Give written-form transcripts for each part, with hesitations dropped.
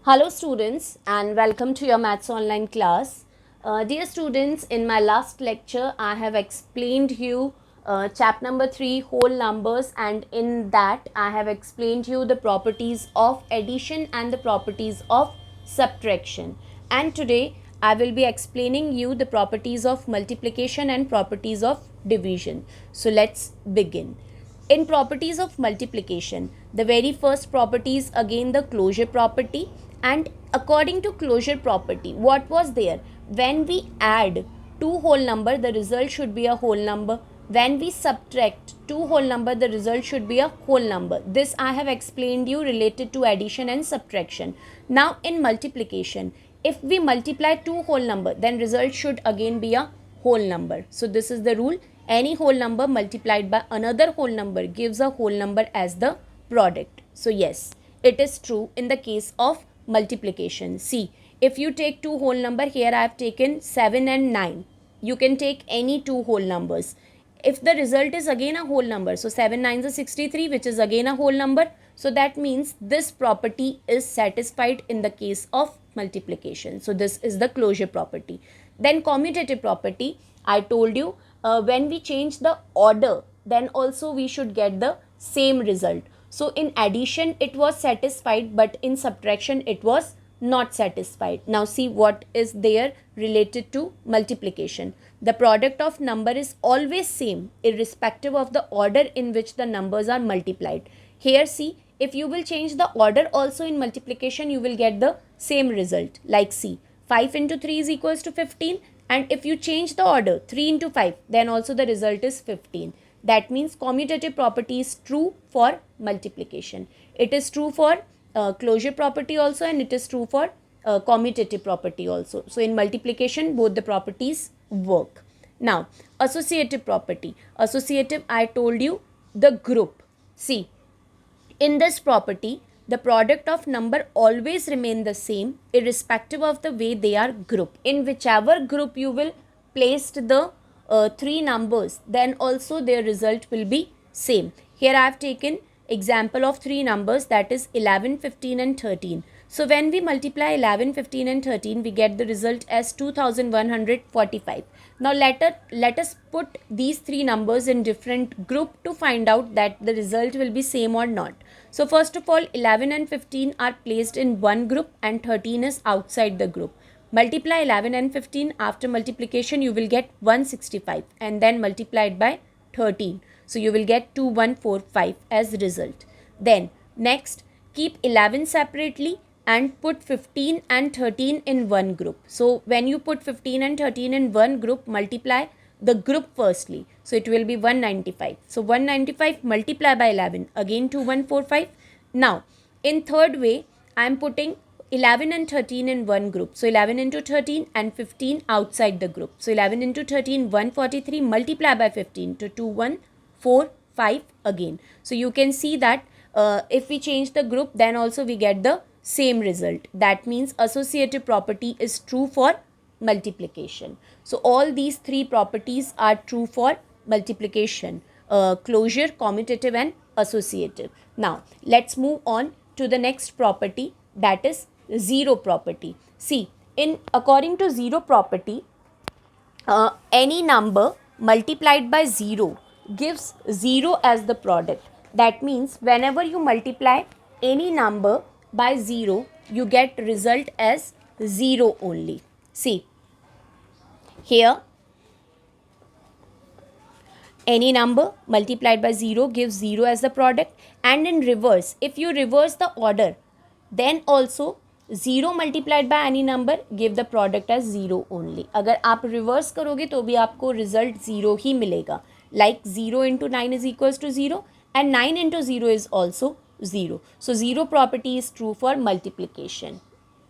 Hello students and welcome to your Maths online class. Dear students, in my last lecture I have explained you chapter number 3 whole numbers, and in that I have explained you the properties of addition and the properties of subtraction. And today I will be explaining you the properties of multiplication and properties of division. So let's begin. In properties of multiplication, the very first property is again the closure property. And according to closure property, what was there? When we add two whole number, the result should be a whole number. When we subtract two whole number, the result should be a whole number. This I have explained you related to addition and subtraction. Now in multiplication, if we multiply two whole number, then result should again be a whole number. So this is the rule. Any whole number multiplied by another whole number gives a whole number as the product. So yes, it is true in the case of multiplication. See, if you take two whole number, here I have taken 7 and 9. You can take any two whole numbers. If the result is again a whole number, so 7 9s are 63, which is again a whole number. So that means this property is satisfied in the case of multiplication. So this is the closure property. Then commutative property, I told you when we change the order, then also we should get the same result. So in addition it was satisfied, but in subtraction it was not satisfied. Now see what is there related to multiplication. The product of number is always same irrespective of the order in which the numbers are multiplied. Here see, if you will change the order also in multiplication, you will get the same result. Like see, 5 into 3 is equals to 15, and if you change the order 3 into 5, then also the result is 15. That means commutative property is true for multiplication. It is true for closure property also, and it is true for commutative property also. So in multiplication both the properties work. Now associative property. Associative, I told you, the group. See, in this property, the product of number always remain the same irrespective of the way they are grouped. In whichever group you will place the three numbers, then also their result will be same. Here I have taken example of three numbers, that is 11, 15 and 13. So when we multiply 11, 15 and 13, we get the result as 2145. Now let us put these three numbers in different group to find out that the result will be same or not. So first of all, 11 and 15 are placed in one group and 13 is outside the group. Multiply 11 and 15, after multiplication you will get 165 and then multiply it by 13. So you will get 2145 as result. Then next, keep 11 separately and put 15 and 13 in one group. So when you put 15 and 13 in one group, multiply the group firstly. So it will be 195. So 195 multiply by 11, again 2145. Now in third way, I am putting 11 and 13 in one group. So 11 into 13 and 15 outside the group. So 11 into 13, 143, multiply by 15 to 2145 again. So you can see that if we change the group, then also we get the same result. That means associative property is true for multiplication. So all these three properties are true for multiplication: closure, commutative and associative. Now let's move on to the next property, that is zero property. See, in according to zero property, any number multiplied by 0 gives 0 as the product. That means whenever you multiply any number by 0, you get result as 0 only. See, here any number multiplied by 0 gives 0 as the product, and in reverse, if you reverse the order, then also 0 multiplied by any number give the product as 0 only. अगर आप reverse करोगे तो भी आपको result 0 ही मिलेगा. Like 0 into 9 is equals to 0 and 9 into 0 is also 0. So 0 property is true for multiplication.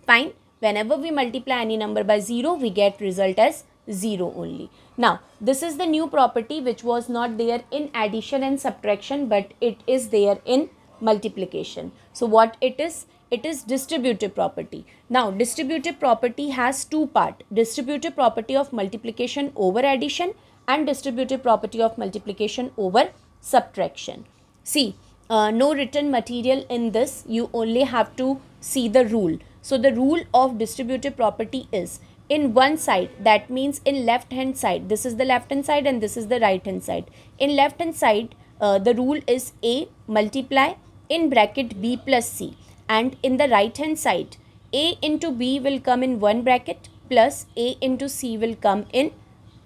Fine. Whenever we multiply any number by 0, we get result as 0 only. Now this is the new property which was not there in addition and subtraction, but it is there in multiplication. So what it is? It is distributive property. Now distributive property has two parts: distributive property of multiplication over addition and distributive property of multiplication over subtraction. See, no written material in this, you only have to see the rule. So the rule of distributive property is, in one side, that means in left hand side, this is the left hand side and this is the right hand side. In left hand side, the rule is A multiply in bracket B plus C, and in the right hand side, A into B will come in one bracket plus A into C will come in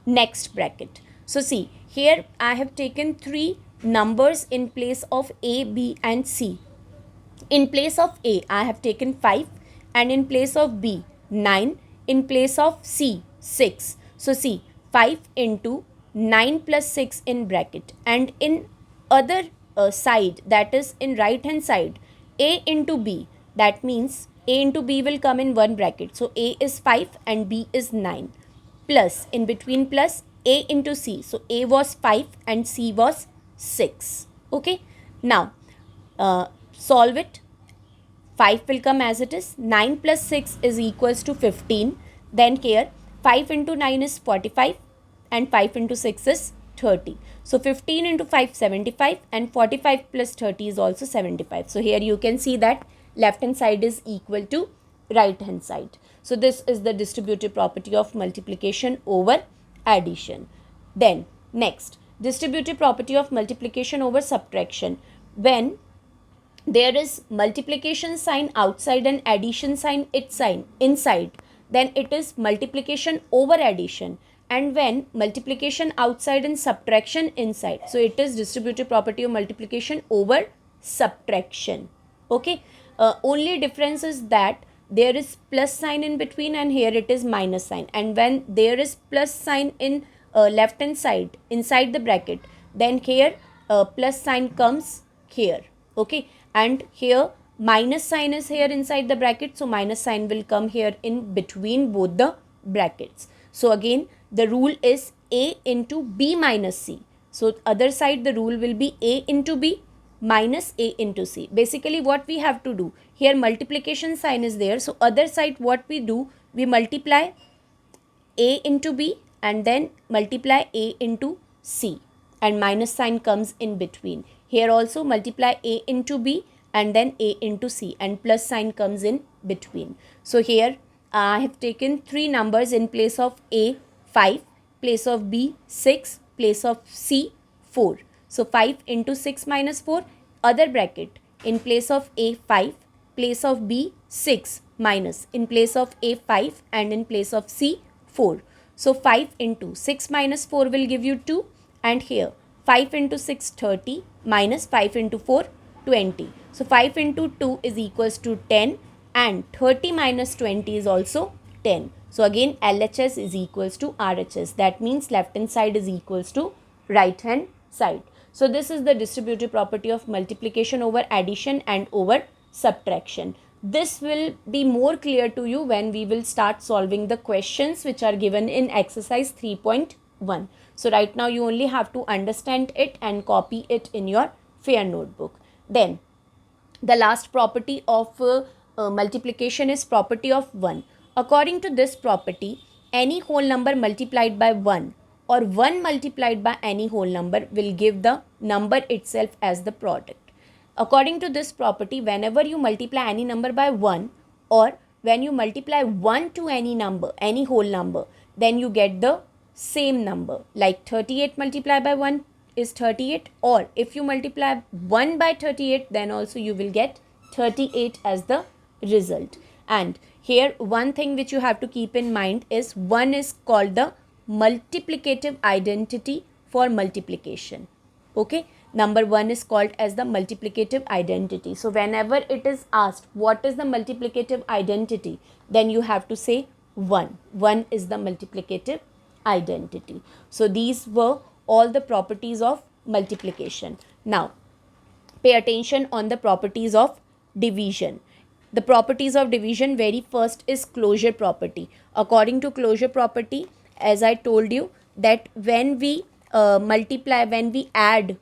next bracket. So see, here I have taken three numbers in place of A, B and C. In place of A, I have taken 5, and in place of B, 9, in place of C, 6. So see, 5 into 9 plus 6 in bracket, and in other side, that is in right hand side, A into B, that means A into B will come in one bracket. So A is 5 and B is 9, plus in between plus A into C. So A was 5 and C was 6. Okay. Now solve it. 5 will come as it is. 9 plus 6 is equals to 15. Then here 5 into 9 is 45 and 5 into 6 is 30. So 15 into 5 75 and 45 plus 30 is also 75. So here you can see that left hand side is equal to right hand side. So this is the distributive property of multiplication over addition. Then next, distributive property of multiplication over subtraction. When there is multiplication sign outside and addition sign inside, then it is multiplication over addition. And when multiplication outside and subtraction inside, so it is distributive property of multiplication over subtraction. Okay. Only difference is that there is plus sign in between and here it is minus sign. And when there is plus sign in left hand side inside the bracket, then here plus sign comes here. Okay. And here minus sign is here inside the bracket, so minus sign will come here in between both the brackets. So again the rule is A into B minus C. So other side the rule will be A into B minus A into C. Basically what we have to do, here multiplication sign is there, so other side what we do, we multiply A into B and then multiply A into C, and minus sign comes in between. Here also multiply A into B and then A into C, and plus sign comes in between. So here I have taken three numbers in place of A 5, place of B 6, place of C 4. So 5 into 6 minus 4, other bracket, in place of A 5, place of B 6 minus, in place of A 5 and in place of C 4. So 5 into 6 minus 4 will give you 2, and here 5 into 6 30 minus 5 into 4 20. So 5 into 2 is equals to 10, and 30 minus 20 is also 10. So again LHS is equals to RHS. That means left hand side is equals to right hand side. So this is the distributive property of multiplication over addition and over subtraction. This will be more clear to you when we will start solving the questions which are given in exercise 3.1. So right now you only have to understand it and copy it in your fair notebook. Then the last property of multiplication is property of 1. According to this property, any whole number multiplied by 1 or 1 multiplied by any whole number will give the number itself as the product. According to this property, whenever you multiply any number by 1 or when you multiply 1 to any number, any whole number, then you get the same number. Like 38 multiplied by 1 is 38, or if you multiply 1 by 38, then also you will get 38 as the result. And here one thing which you have to keep in mind is 1 is called the multiplicative identity for multiplication. Okay, number 1 is called as the multiplicative identity. So whenever it is asked what is the multiplicative identity, then you have to say 1. 1 is the multiplicative identity. So these were all the properties of multiplication. Now pay attention on the properties of division. The properties of division, very first is closure property. According to closure property, as I told you, that when we multiply, when we add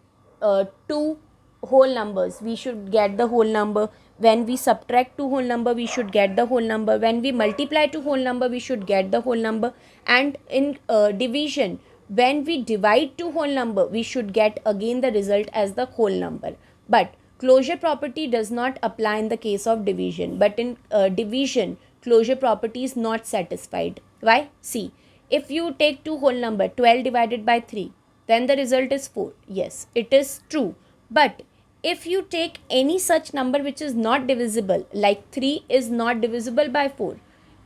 two whole numbers, we should get the whole number. When we subtract two whole number, we should get the whole number. When we multiply two whole number, we should get the whole number. And in division, when we divide two whole number, we should get again the result as the whole number. But Closure property does not apply in the case of division, but in division, closure property is not satisfied. Why? See, if you take two whole number 12 divided by 3, then the result is 4. Yes, it is true. But if you take any such number which is not divisible, like 3 is not divisible by 4,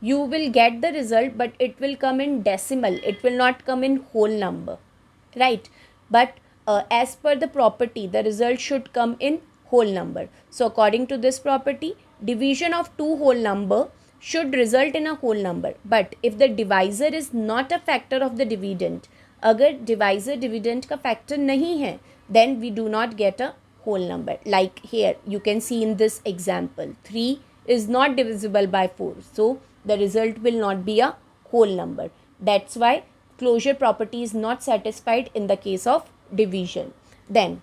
you will get the result, but it will come in decimal. It will not come in whole number, right? But as per the property, the result should come in whole number. So according to this property, division of two whole number should result in a whole number. But if the divisor is not a factor of the dividend, अगर divisor dividend का factor नहीं है, then we do not get a whole number. Like here, you can see in this example, 3 is not divisible by 4. So the result will not be a whole number. That's why closure property is not satisfied in the case of division. Then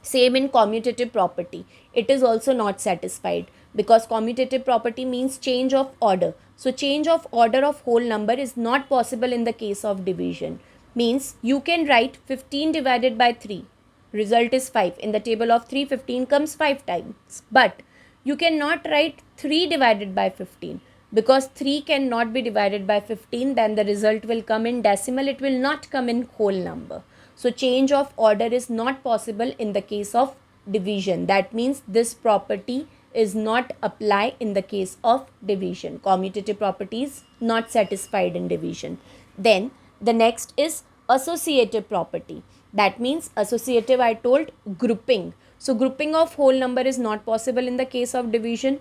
same in commutative property, it is also not satisfied, because commutative property means change of order. So change of order of whole number is not possible in the case of division. Means you can write 15 divided by 3, result is 5. In the table of 3, 15 comes 5 times, but you cannot write 3 divided by 15, because 3 cannot be divided by 15, then the result will come in decimal, it will not come in whole number. So change of order is not possible in the case of division. That means this property is not apply in the case of division. Commutative property is not satisfied in division. Then the next is associative property. That means associative, I told, grouping. So grouping of whole number is not possible in the case of division.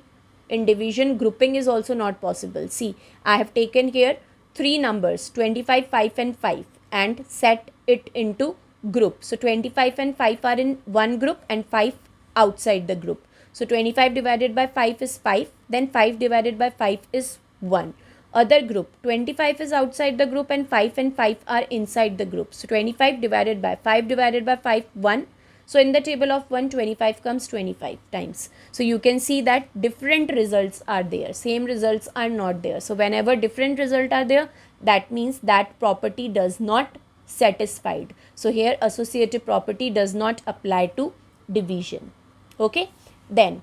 In division, grouping is also not possible. See, I have taken here 3 numbers, 25, 5 and 5, and set it into group. So 25 and 5 are in one group and 5 outside the group. So 25 divided by 5 is 5, then 5 divided by 5 is 1. Other group, 25 is outside the group and 5 are inside the group. So 25 divided by 5 divided by 5, 1. So in the table of 1, 25 comes 25 times. So you can see that different results are there. Same results are not there. So whenever different results are there, that means that property does not satisfied. So here associative property does not apply to division. Okay. Then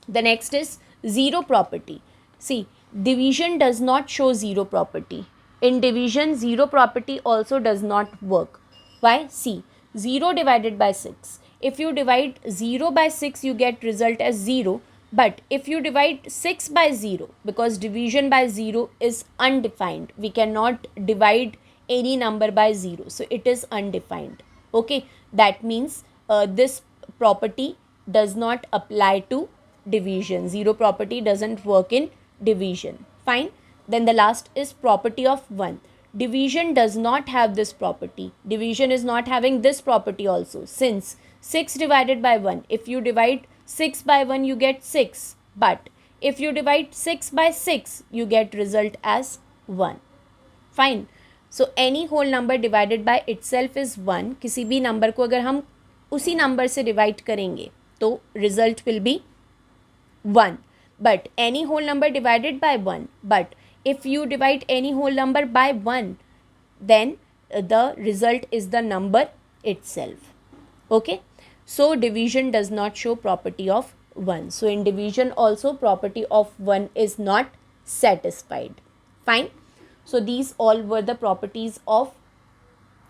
the next is zero property. See, division does not show zero property. In division, zero property also does not work. Why? See, 0 divided by 6. If you divide 0 by 6, you get result as 0. But if you divide 6 by 0, because division by 0 is undefined, we cannot divide any number by 0. So it is undefined. Okay, that means this property does not apply to division. Zero property doesn't work in division. Fine. Then the last is property of 1. Division does not have this property. Division is not having this property also, since 6 divided by 1. If you divide 6 by 1, you get 6. But if you divide 6 by 6, you get result as 1. Fine. So any whole number divided by itself is 1. किसी भी number को अगर हम उसी number से divide करेंगे तो result will be 1. But any whole number divided by 1. But if you divide any whole number by 1, then the result is the number itself. Okay. So division does not show property of 1. So in division also property of 1 is not satisfied. Fine. So these all were the properties of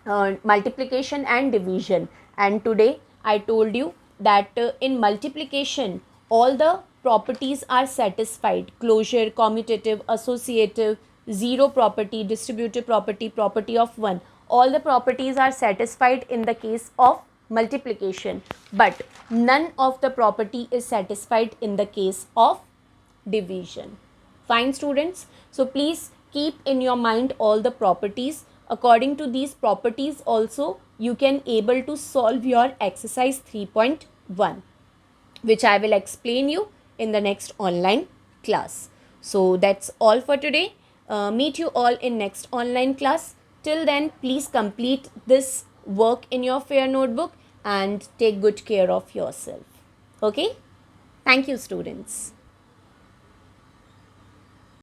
multiplication and division. And today I told you that in multiplication all the properties are satisfied. Closure, commutative, associative, zero property, distributive property, property of 1. All the properties are satisfied in the case of multiplication. But none of the property is satisfied in the case of division. Fine students. So please keep in your mind all the properties. According to these properties also you can able to solve your exercise 3.1, which I will explain you in the next online class. So that's all for today. Meet you all in next online class. Till then, please complete this work in your fair notebook and take good care of yourself. Okay? Thank you, students.